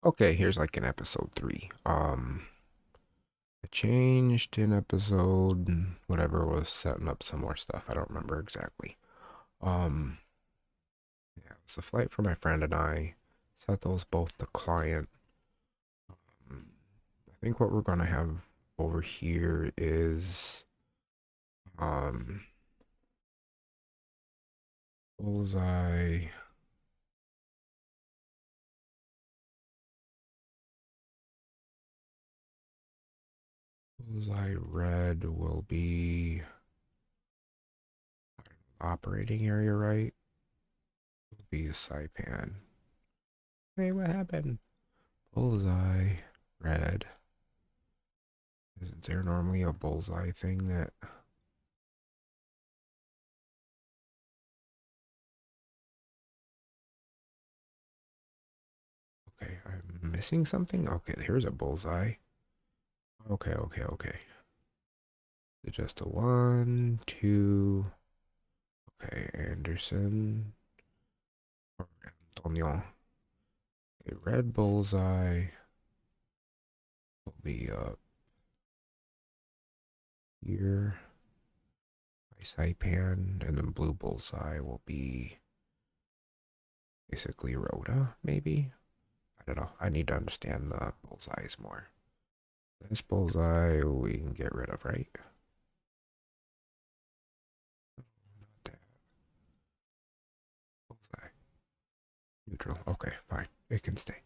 Okay, here's like in episode 3. I changed in episode whatever was setting up some more stuff. I don't remember exactly. Um, yeah, it's a flight for my friend and I. Set those both to client. Um, I think what we're gonna have over here is um bullseye. Bullseye red will be operating area, right? Will be Saipan. Hey, what happened? Bullseye red. Isn't there normally a bullseye thing that... Okay, I'm missing something? Okay, here's a bullseye. Okay. It's just a one, two... Okay, Anderson. Or Antonio. A red bullseye will be up here. My Saipan, and then blue bullseye will be basically Rhoda, maybe? I don't know. I need to understand the bullseyes more. This bullseye we can get rid of, right? Not that bullseye. Neutral. Okay, fine. It can stay.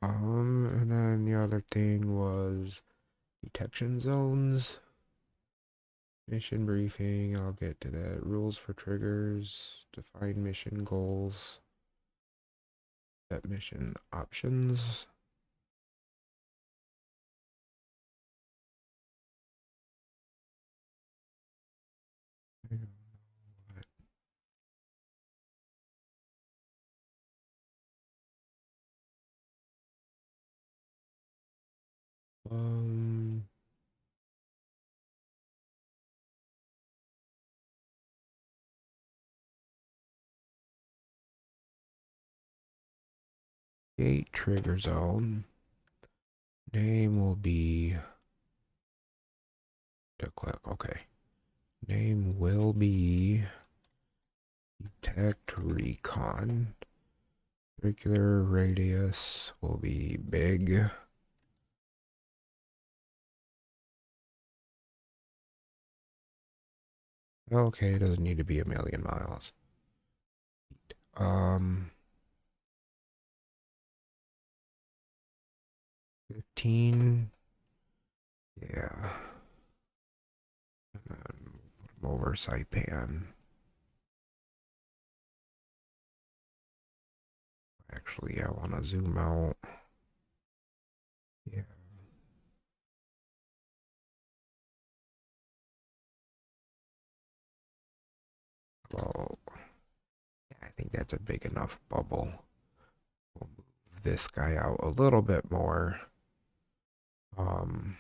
And then the other thing was detection zones. Mission briefing. I'll get to that. Rules for triggers. Define mission goals. Set mission options. Um, Create trigger zone. Name will be to click. Okay. Name will be detect recon. Circular radius will be big. Okay, it doesn't need to be a million miles. Um, 15. Yeah. And then put 'em over Saipan. Actually, I want to zoom out. Yeah. Well, yeah, I think that's a big enough bubble. We'll move this guy out a little bit more. Um,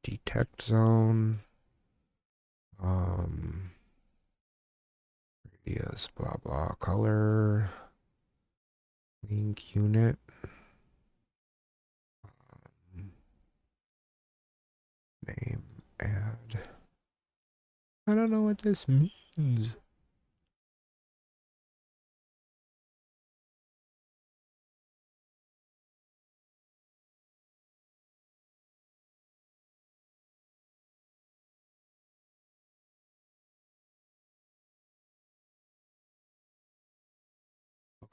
detect zone. Um, radius, blah blah, color, link unit. Name, add. I don't know what this means.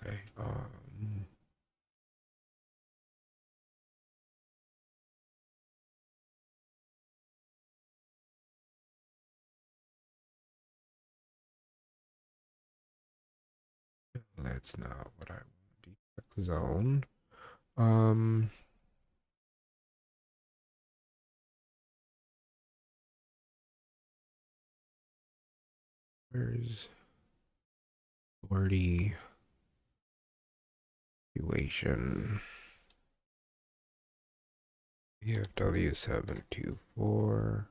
Okay. That's not what I want. Detect zone. Um, where's Lordy evacuation? VFW 724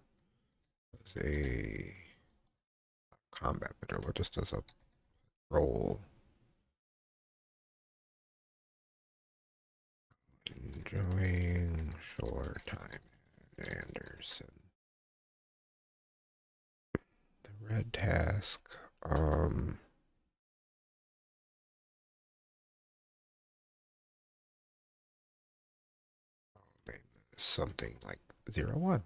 is a combat patrol. What just does a Roll. Enjoying shore time. Anderson. The red task. Name this something like 01.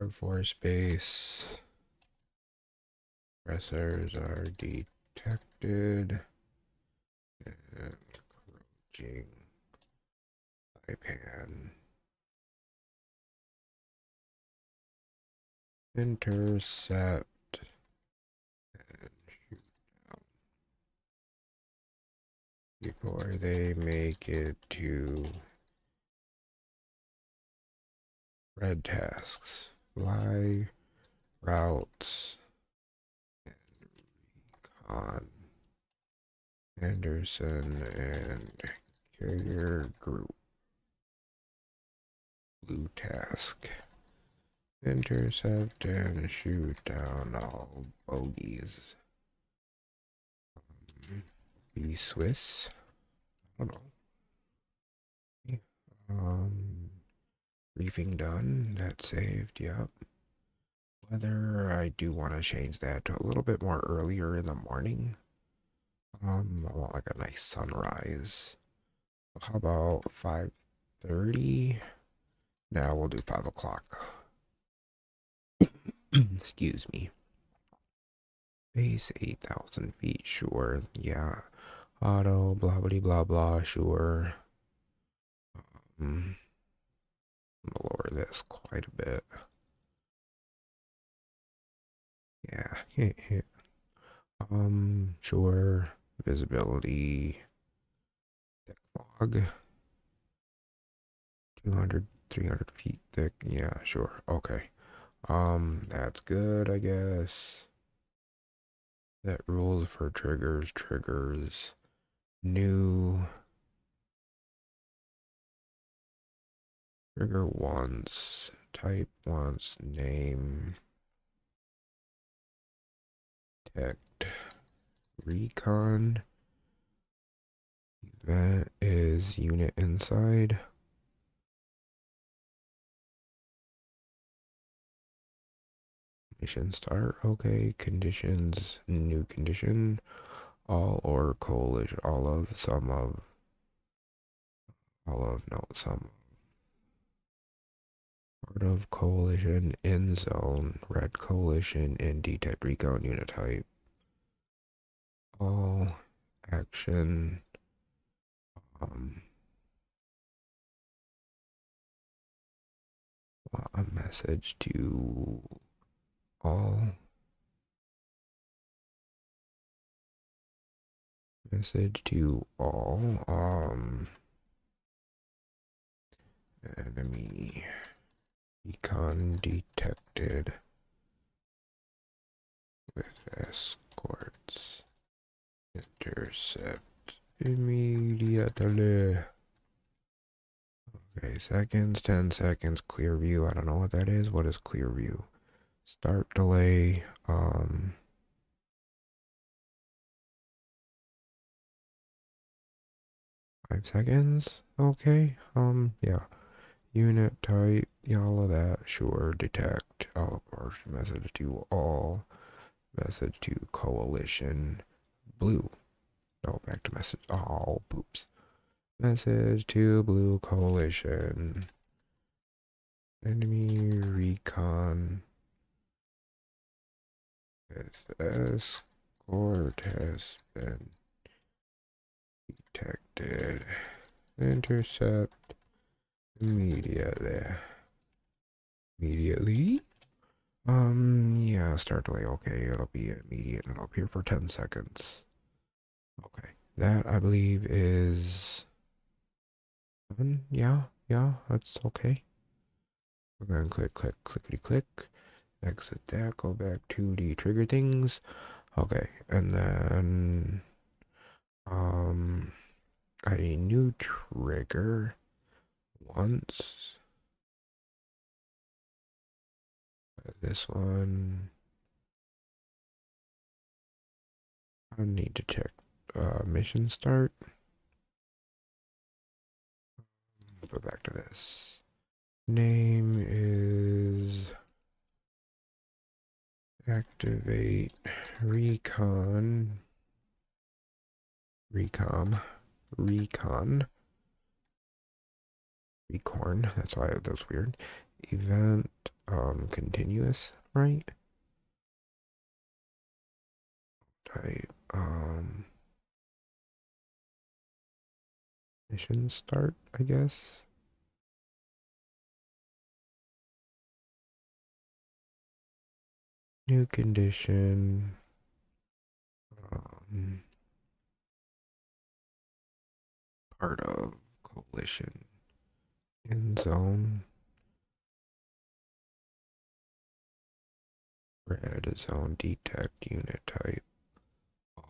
Air Force Base. Pressors are detected. And approaching Saipan. Intercept and shoot down before they make it to red tasks. Fly routes and recon. Anderson and carrier group. Blue task. Intercept and shoot down all bogies. Be Swiss. I don't know. Briefing done. That saved. Yep. Whether I do want to change that to a little bit more earlier in the morning. I want like a nice sunrise. How about 5:30? Now we'll do 5 o'clock. Excuse me. Base 8,000 feet, sure. Yeah. Auto, blah, blah, blah, blah, sure. Lower this quite a bit. Yeah. Sure. Visibility. Thick fog. 200, 300 feet thick. Yeah, sure. Okay. That's good, I guess. That rules for triggers. Triggers. New. Trigger once. Type once. Name. Detect. Recon. Event is unit inside. Mission start. Okay. Conditions. New condition. All or coalition. All of. Some of. All of. No. Some. Part of coalition in zone. Red coalition in detect recon unit type. All action. A message to all. Message to all. Enemy recon detected with escorts. Intercept immediately. Okay, seconds, 10 seconds, clear view. I don't know what that is. What is clear view? Start delay. 5 seconds. Okay. Yeah. Unit type. Yeah, all of that. Sure. Detect. All of message to all. Message to coalition. Blue. No, back to message. Oh, poops. Message to blue coalition. Enemy recon with escort has been detected. Intercept immediately. Immediately? Yeah, start delay. Okay, it'll be immediate and it'll appear for 10 seconds. Okay, that I believe is done. Yeah, that's okay. We're gonna click, clickety click. Exit that, go back to the trigger things. Okay, and then a new trigger once. This one. I need to check mission start. Go back to this. Name is activate recon recon recorn. That's why that was weird. Event continuous, right? Type mission start, I guess. New condition. Um, Part of coalition in zone. Red zone detect unit type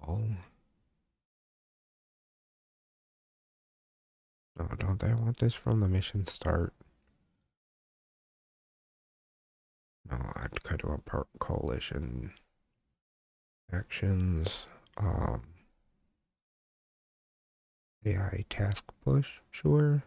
all. No, don't I want this from the mission start? No, I'd kind of want part coalition actions. AI task push, sure.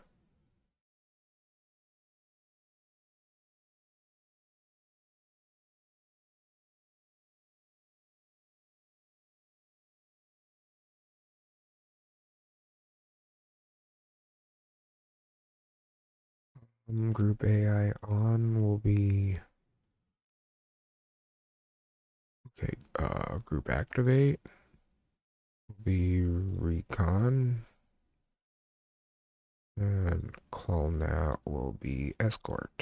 Group AI on will be okay. Group activate will be recon, and clone that will be escort.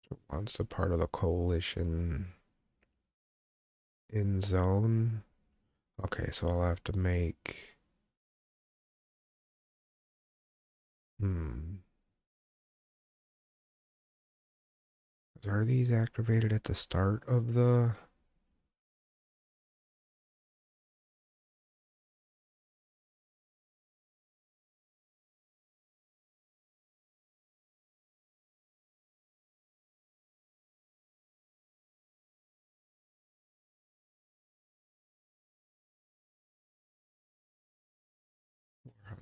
So once a part of the coalition in zone. Okay, so I'll have to make. Hmm. Are these activated at the start of the?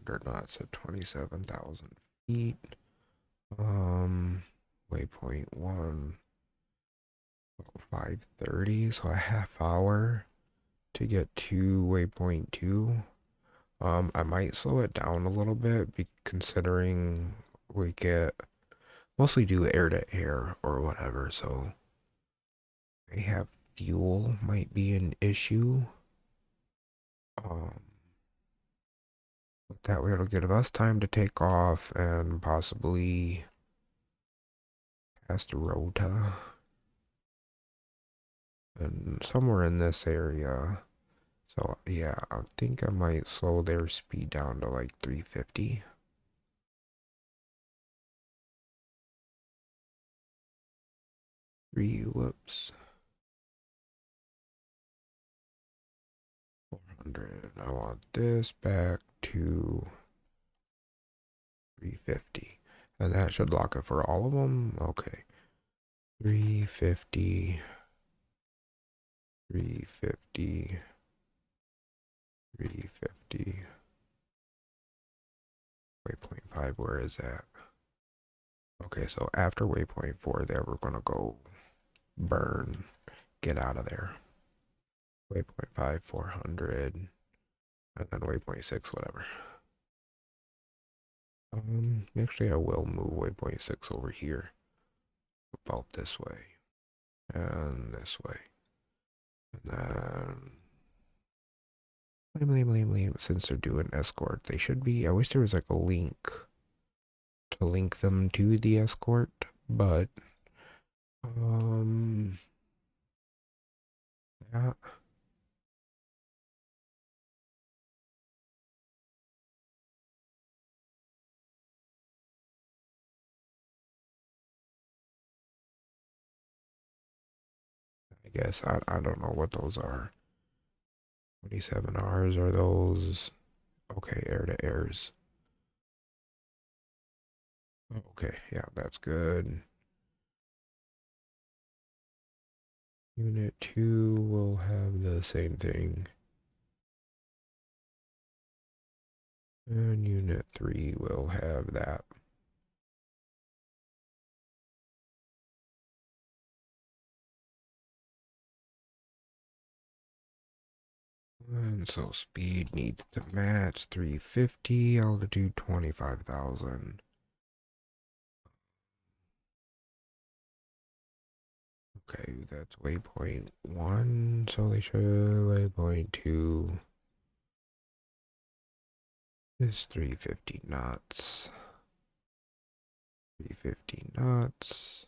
400 knots at 27,000 feet. Waypoint 1, 5:30, so a half hour to get to waypoint 2. I might slow it down a little bit, considering we get mostly do air to air or whatever, so they have fuel might be an issue. Um, but that way it'll give us time to take off and possibly past Rota and somewhere in this area. So yeah, I think I might slow their speed down to like 350. Whoops. 400. I want this back to 350. And that should lock it for all of them. Okay. 350. 350. 350. Waypoint 5, where is that? Okay, so after waypoint 4 there, we're gonna go burn. Get out of there. Waypoint 5, 400. And then waypoint 6, whatever. Actually I will move waypoint 6 over here. About this way. And this way. And then since they're doing escort, they should be. I wish there was like a link to link them to the escort, but yeah. I guess I don't know what those are. 27 hours are those? Okay, air to airs. Okay, yeah, that's good. Unit 2 will have the same thing. And Unit 3 will have that. And so speed needs to match 350, altitude 25,000. Okay, that's waypoint 1, so they should waypoint 2 is 350 knots. 350 knots.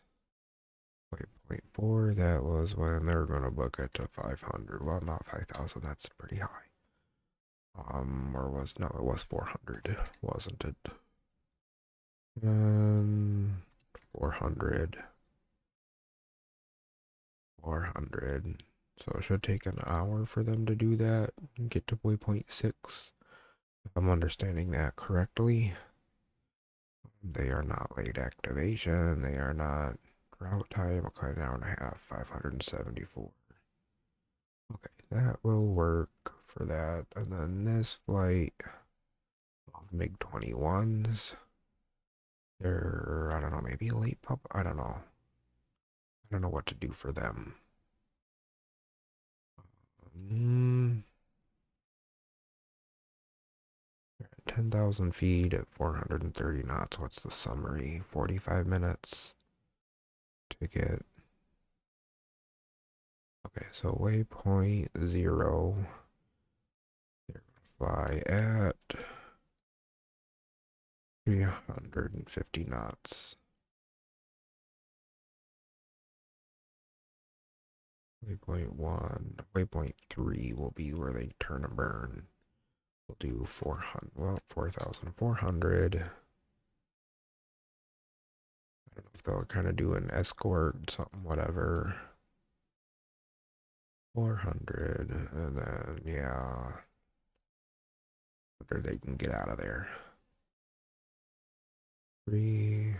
Waypoint 4, that was when they were going to book it to 500. Well, not 5,000, that's pretty high. Or was, no, it was 400, wasn't it? 400. 400. So it should take an hour for them to do that and get to waypoint 6. If I'm understanding that correctly. They are not late activation. They are not route time. Okay, an hour and a half, 574. Okay, that will work for that. And then this flight of MiG 21s. They're, I don't know, maybe late pub. I don't know. I don't know what to do for them. 10,000 feet at 430 knots. What's the summary? 45 minutes to get. Okay, so waypoint 0. They're gonna fly at 350 knots. Waypoint 1, waypoint 3 will be where they turn and burn. We'll do 400, well, 4,400. I don't know if they'll kind of do an escort, something, whatever. 400, and then, yeah, whether they can get out of there. 3,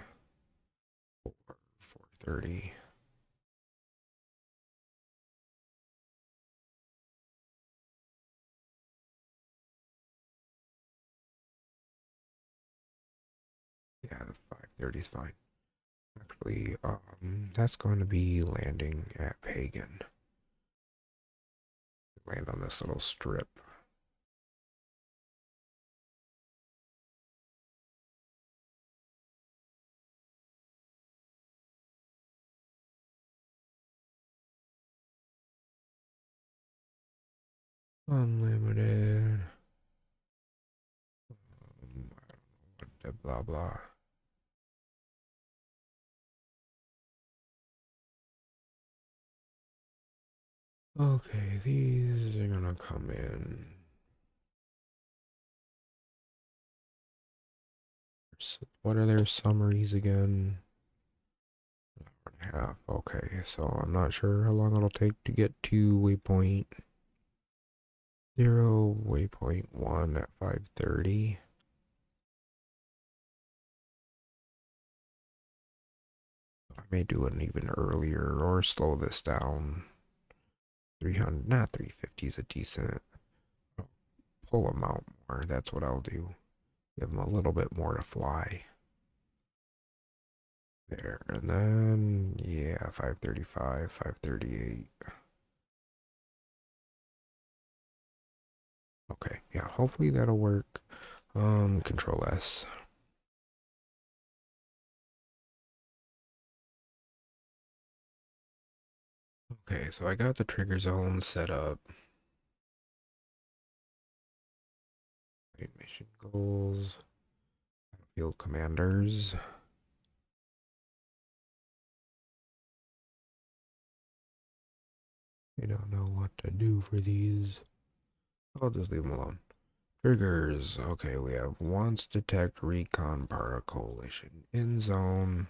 4, 430. Yeah, the 530 is fine. Actually, that's going to be landing at Pagan. Land on this little strip. Unlimited. Blah blah. Okay, these are gonna come in. What are their summaries again? An hour and a half. Okay, so I'm not sure how long it'll take to get to waypoint 0, waypoint 1 at 5:30. I may do it even earlier or slow this down. 300, not 350 is a decent. I'll pull them out more. That's what I'll do. Give them a little bit more to fly. There, and then, yeah, 535, 538. Okay, yeah, hopefully that'll work. Control S. Okay, so I got the trigger zone set up. Mission goals. Field commanders. I don't know what to do for these. I'll just leave them alone. Triggers. Okay, we have once detect recon part of coalition in zone.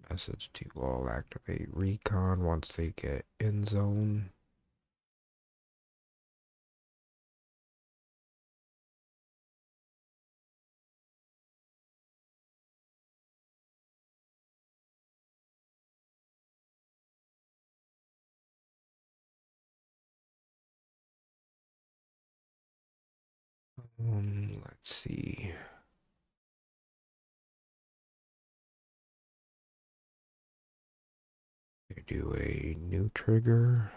Message to all activate recon once they get in zone. Let's see. Do a new trigger.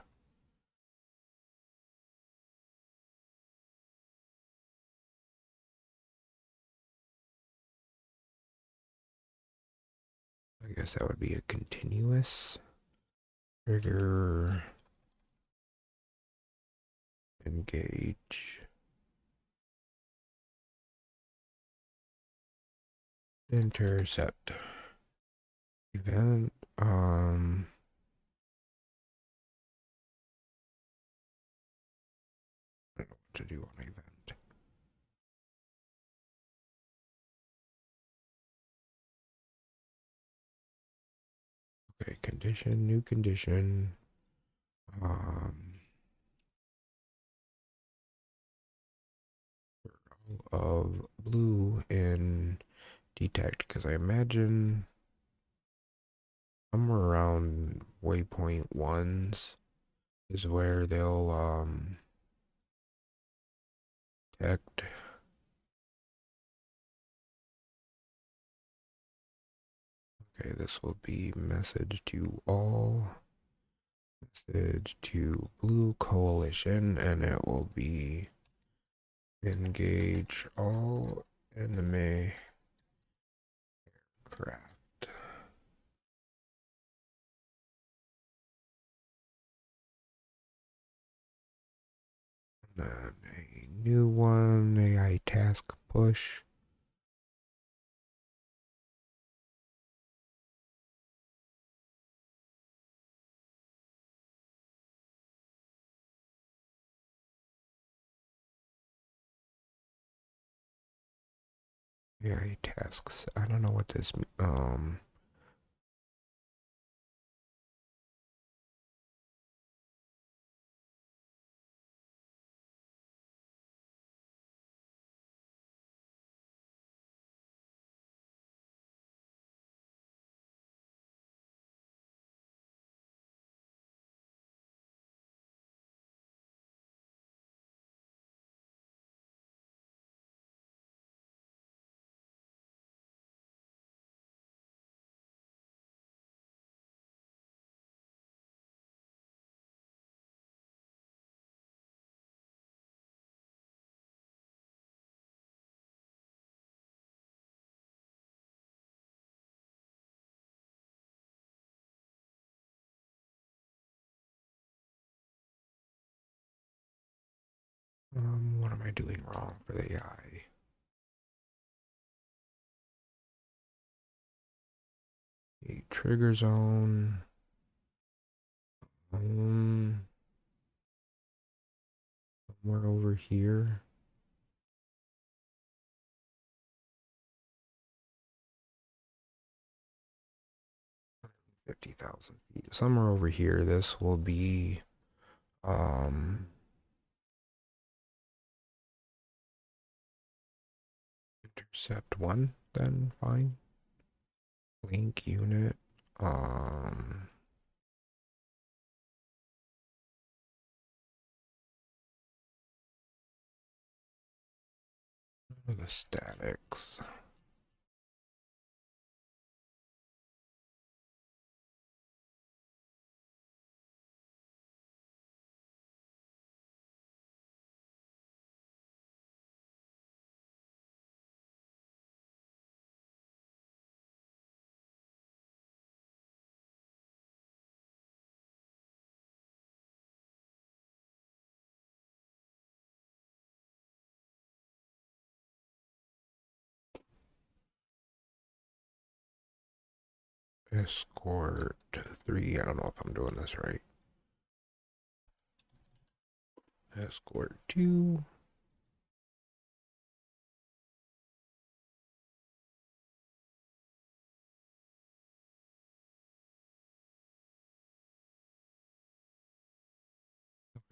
I guess that would be a continuous trigger. Engage. Intercept. Event. I don't know what to do on event. Okay, condition, new condition. Of blue in detect, because I imagine somewhere around waypoint ones is where they'll detect. Okay, this will be message to all, message to blue coalition, and it will be engage all enemy craft. And then a new one, AI task push. AI tasks. I don't know what this what am I doing wrong for the AI? A trigger zone. Somewhere over here. 50,000 feet. Somewhere over here, this will be, intercept one, then fine. Link unit, the statics. Escort 3, I don't know if I'm doing this right. Escort 2.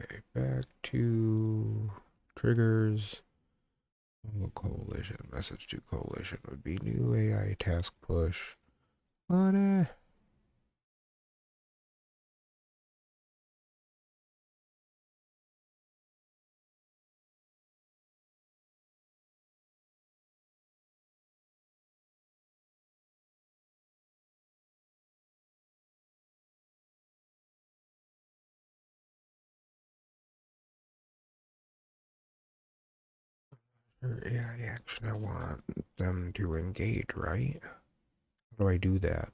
Okay, back to triggers. Coalition, message to coalition would be new AI task push. But AI action, I want them to engage, right? How do I do that?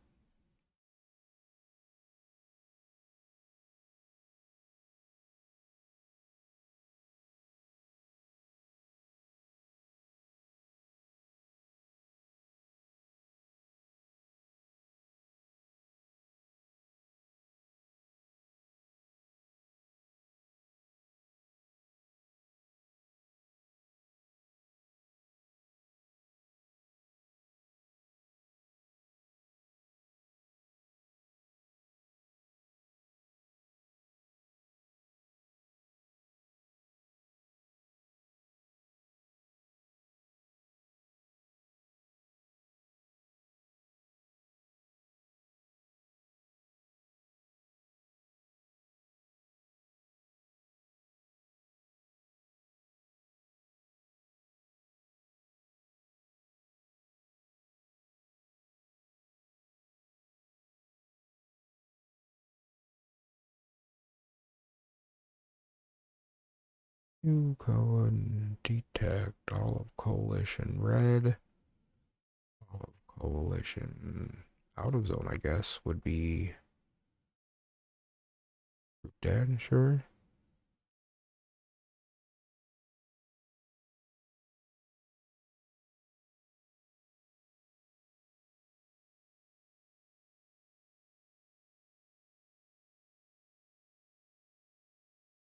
New code detect all of coalition red. All of coalition out of zone, I guess, would be dead, sure.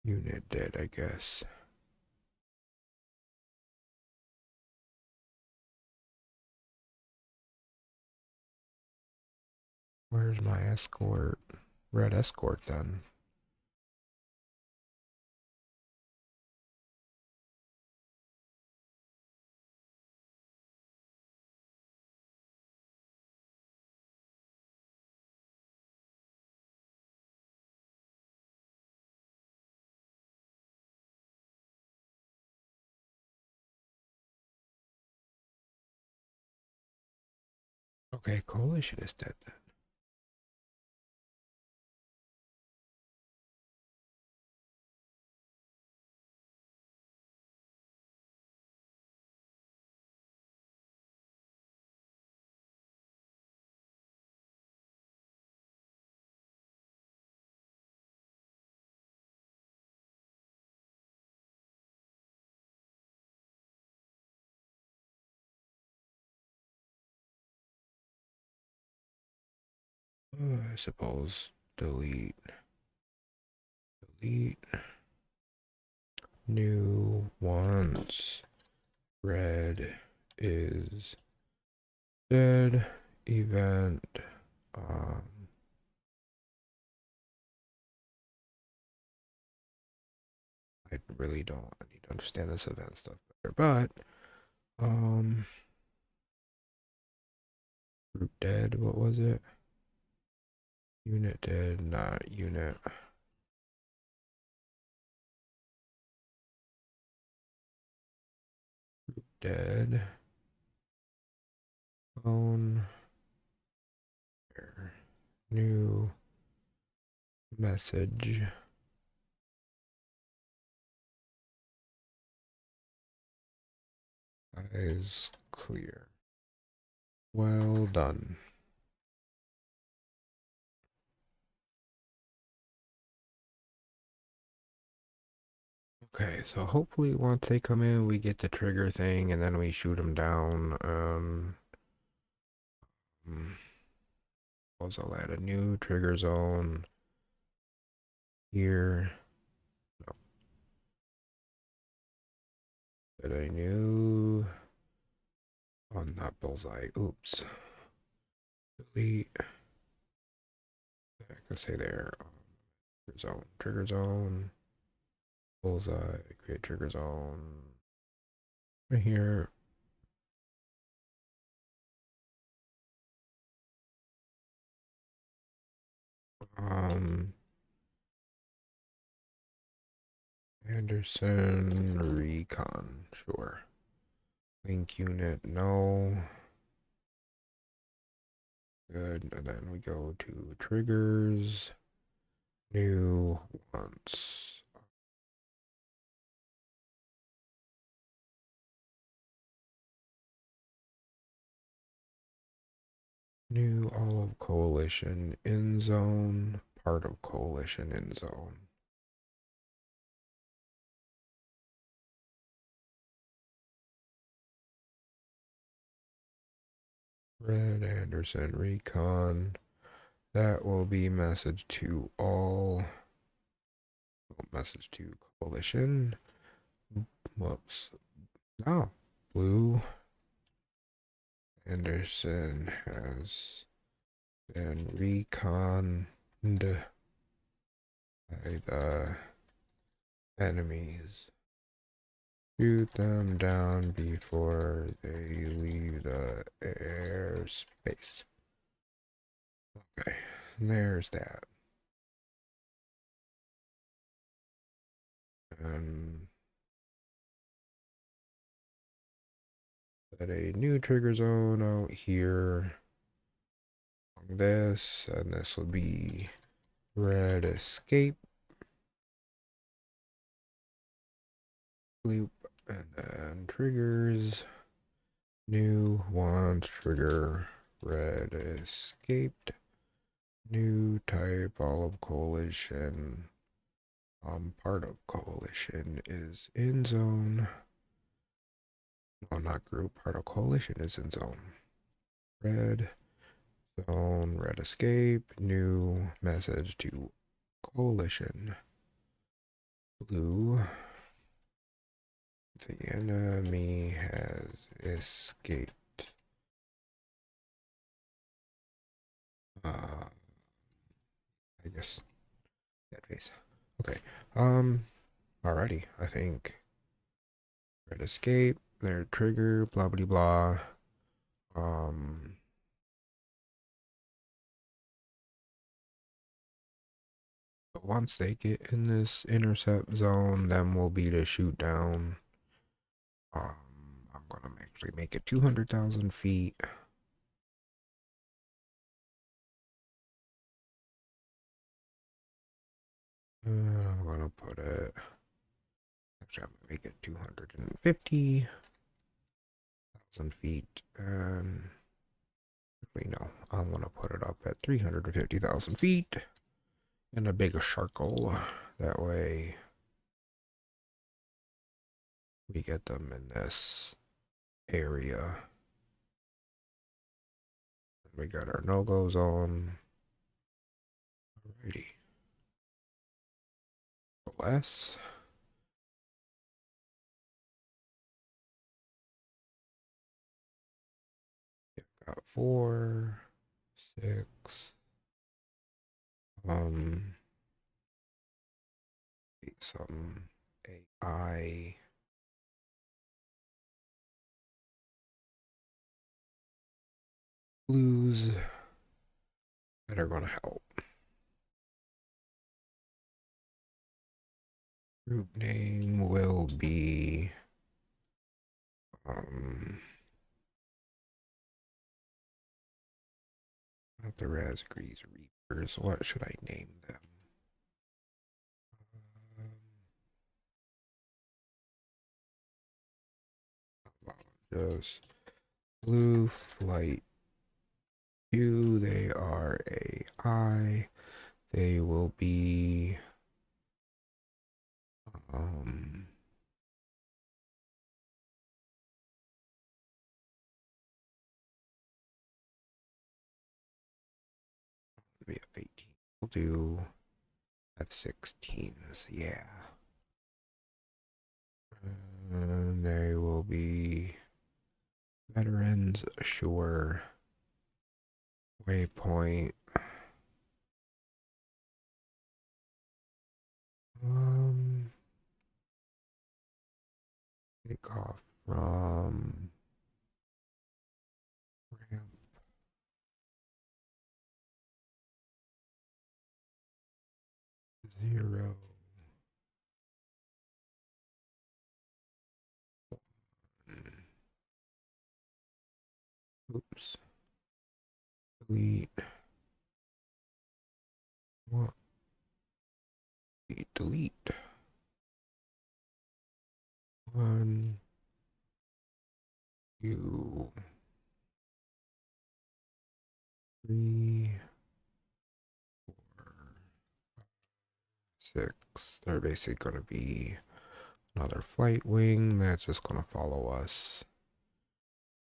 Unit dead, I guess. Where's my escort? Red escort then. Okay, coalition is dead then. I suppose delete, delete, new once red is dead event. Um, I really don't. I need to understand this event stuff better, but group dead. What was it? Unit dead, not unit. Dead. Phone. New message is clear. Well done. Okay, so hopefully once they come in, we get the trigger thing and then we shoot them down. Also I'll add a new trigger zone here. No, add a new, oh, not bullseye. Oops. Delete. I can say there. Trigger zone, bullseye, create trigger zone. Right here. Um, Anderson Recon, sure. Link unit, no. Good. And then we go to triggers, new once. New all of coalition in zone, part of coalition in zone. Red Anderson recon. That will be message to all. Message to coalition. Whoops. Oh, Blue Anderson has been reconned by the enemies. Shoot them down before they leave the airspace. Okay, there's that. And set a new trigger zone out here on this, and this will be red escape loop, and then triggers new one trigger red escaped new type all of coalition. Part of coalition is in zone. No, not group. Part of coalition is in zone. Red zone, red escape, new message to coalition. Blue, the enemy has escaped. I guess that face. Okay. Alrighty. I think red escape, their trigger, blah blah blah. But once they get in this intercept zone, then we'll be to shoot down. I'm gonna actually make it 200,000 feet. I'm gonna put it. Actually, I'm gonna make it 250,000 feet, and actually no, I'm gonna put it up at 350,000 feet in a big circle. That way, we get them in this area. We got our no-go zone. Alrighty. Less. Got 4, 6. Some AI. Blues that are gonna help. Group name will be not the Raspberries Reapers. What should I name them? Just Blue Flight 2. They are AI. They will be we have 18. We'll do F-16s, yeah. And they will be veterans, sure. Waypoint. Take off from ramp 0. Oops. Delete. What? Delete. 1. You. 3, 4, 6. They're basically going to be another flight wing that's just going to follow us.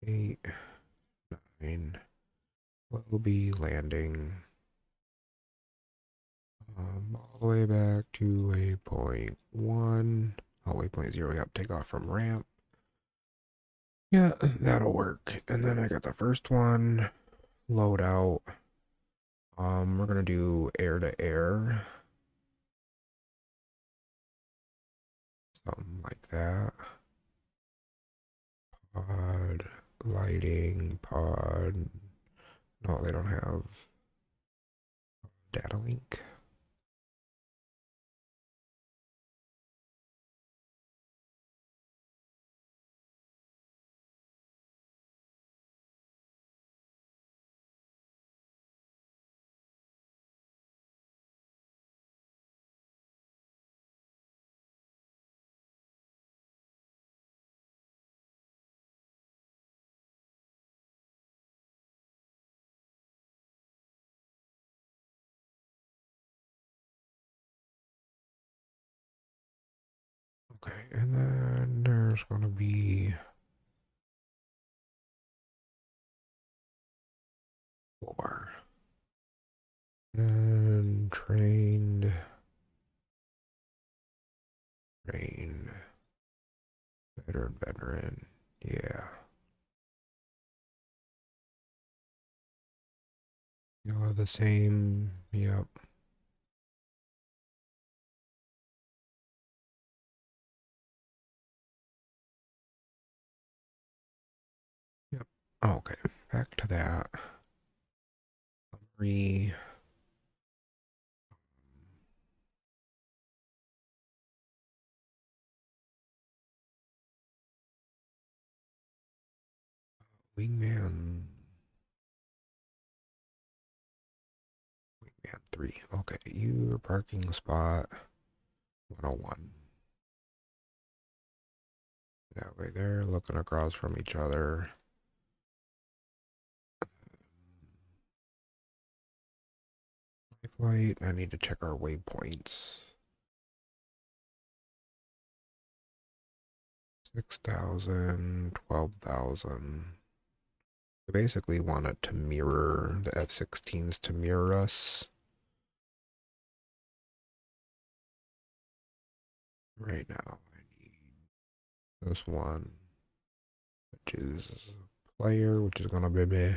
8, 9. We'll be landing all the way back to waypoint 1. Oh, waypoint 0. Yep, take off from ramp. Yeah, that'll work. And then I got the first one. Load out. We're gonna do air to air. Something like that. Pod, lighting, pod. No, they don't have data link. Okay, and then there's gonna be 4. And trained, veteran. Yeah. Y'all are the same. Yep. Yep. Okay. Back to that. Summary. Wingman 3. Okay. Your parking spot 101. That way they're looking across from each other. Flight. I need to check our waypoints. 6,000, 12,000. I basically want it to mirror the F-16s to mirror us. Right now, I need this one, which is player, which is gonna be me.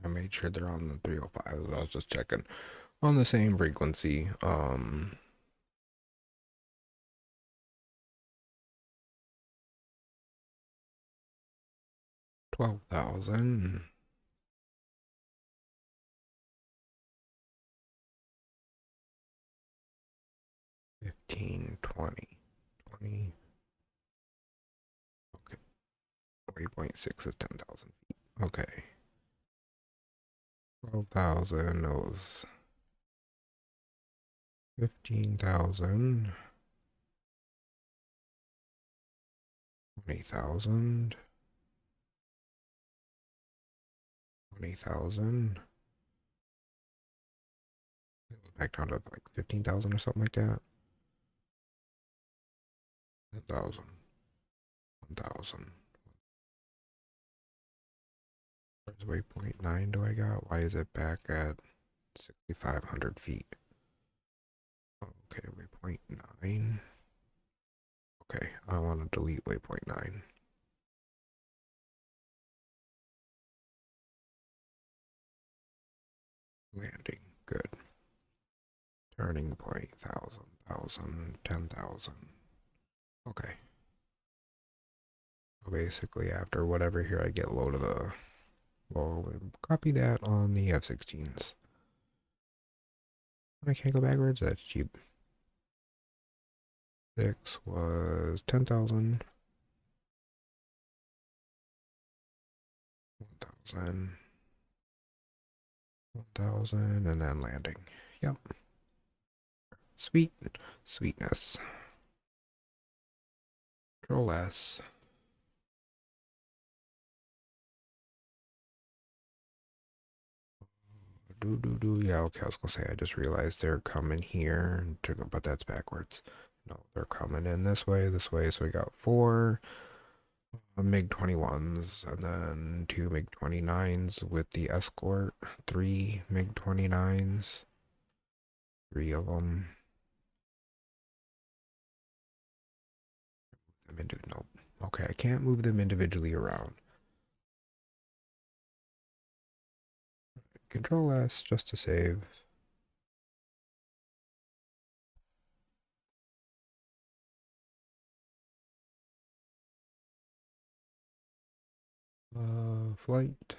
I made sure they're on the 305. I was just checking on the same frequency. 12,000. 15, 20. 20. Okay. Waypoint 6 is 10,000 feet. Okay. 12,000 was 15,000. 20,000. 20,000. It goes back down to like 15,000 or something like that. 10,000. 1,000. Where's waypoint 9 do I got? Why is it back at 6,500 feet? Okay, waypoint 9. Okay, I want to delete waypoint 9. Landing, good. Turning point, 1,000, 1,000, 10,000. Okay. So basically, after whatever here, I get load of the. Well, copy that on the F-16s. I can't go backwards. That's cheap. 6 was 10,000. 1,000. 1,000, and then landing. Yep. Sweet. Sweetness. Control S. Yeah, okay, I was gonna say, I just realized they're coming here, but that's backwards. No, they're coming in this way, so we got 4 MiG-21s, and then 2 MiG-29s with the escort, 3 MiG-29s, 3 of them. Nope. Okay, I can't move them individually around. Control S just to save. Flight.